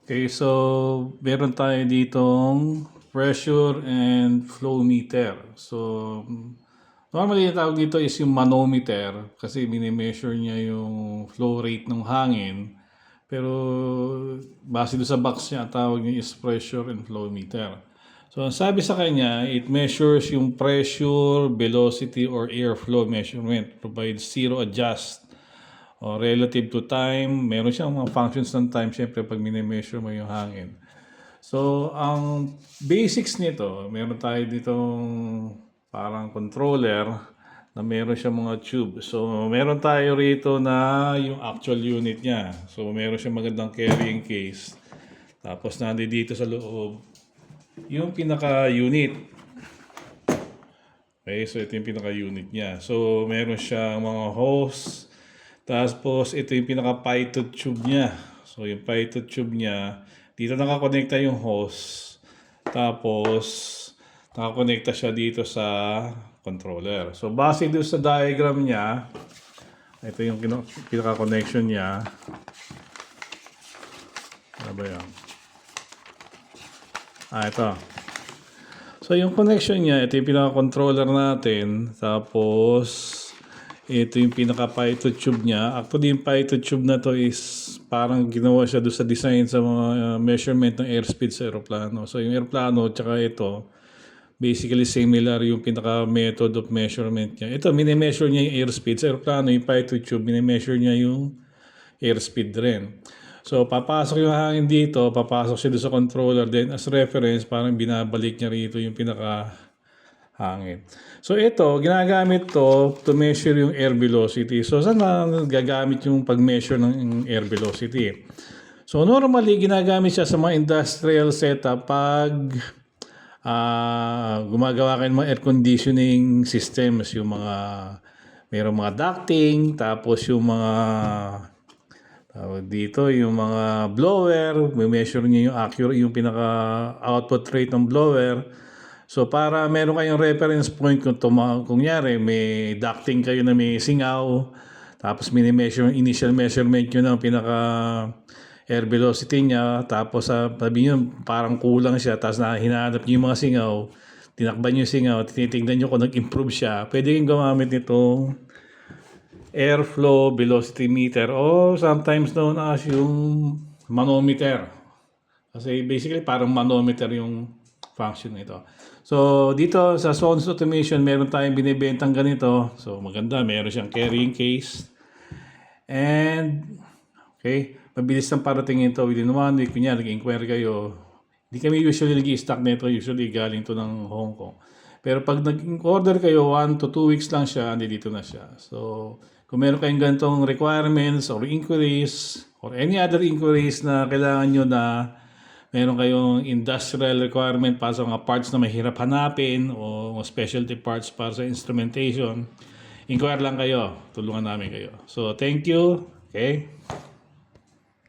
Okay, so meron tayo ditong pressure and flow meter. So, normally yung tawag dito is yung manometer kasi minimeasure niya yung flow rate ng hangin. Pero base doon sa box niya, ang tawag niya is pressure and flow meter. So, ang sabi sa kanya, it measures yung pressure, velocity, or airflow measurement. Provides zero adjust o relative to time. Meron siyang mga functions ng time, syempre, pag minimeasure mo yung hangin. So, ang basics nito, meron tayo ditong parang controller na meron siyang mga tube. So, meron tayo rito na yung actual unit niya. So, meron siyang magandang carrying case. Tapos, nandito sa loob, yung pinaka-unit. Okay, so ito yung pinaka-unit niya. So, meron siyang mga hose. Tapos, ito yung pinaka-pitot tube niya. So, yung pitot tube niya, dito nakakonekta yung hose. Tapos, nakakonekta siya dito sa controller. So, base doon sa diagram niya, ito yung pinaka-connection niya. Ano ba yan? Ito. So, yung connection niya, ito yung pinaka-controller natin. Tapos, ito yung pinaka-pitot tube niya. Actually, yung pitot tube na to is parang ginawa siya doon sa design sa mga measurement ng airspeed sa aeroplano. So, yung aeroplano, tsaka ito, basically similar yung pinaka-method of measurement niya. Ito, mini-measure niya yung airspeed. Sa aeroplano, yung pitot tube, mini-measure niya yung airspeed rin. So, papasok yung hangin dito, papasok siya doon sa controller, then as reference, parang binabalik niya rito yung pinaka-hangin. So, ito, ginagamit to measure yung air velocity. So, saan na gagamit yung pag-measure ng air velocity? So, normally, ginagamit siya sa mga industrial setup pag gumagawa kayo ng mga air conditioning systems, yung mga, mayroong mga ducting, tapos yung mga dito, yung mga blower, may measure niyo yung accurate, yung pinaka-output rate ng blower. So, para meron kayong reference point kung kunyari, may ducting kayo na may singaw, tapos mini-measure, initial measurement nyo ng pinaka-air velocity niya, tapos sabi nyo, parang kulang siya, tapos hinahanap nyo yung mga singaw, tinakban nyo yung singaw, tinitignan nyo kung nag-improve siya, pwede kayong gumamit nitong airflow velocity meter or sometimes known as yung manometer. Kasi basically parang manometer yung function nito. So dito sa Sonus Automation meron tayong binibentang ganito. So maganda, meron siyang carrying case. And okay, mabilis lang parating ito within 1 week. Kunya, nag-inquire kayo. Hindi kami usually nag-i-stock nito. Usually galing to ng Hong Kong. Pero pag nag-order kayo, 1 to 2 weeks lang siya, dito na siya. So, kung meron kayong ganitong requirements or inquiries or any other inquiries na kailangan nyo na meron kayong industrial requirement para sa mga parts na mahirap hanapin o specialty parts para sa instrumentation, inquire lang kayo. Tulungan namin kayo. So, thank you. Okay?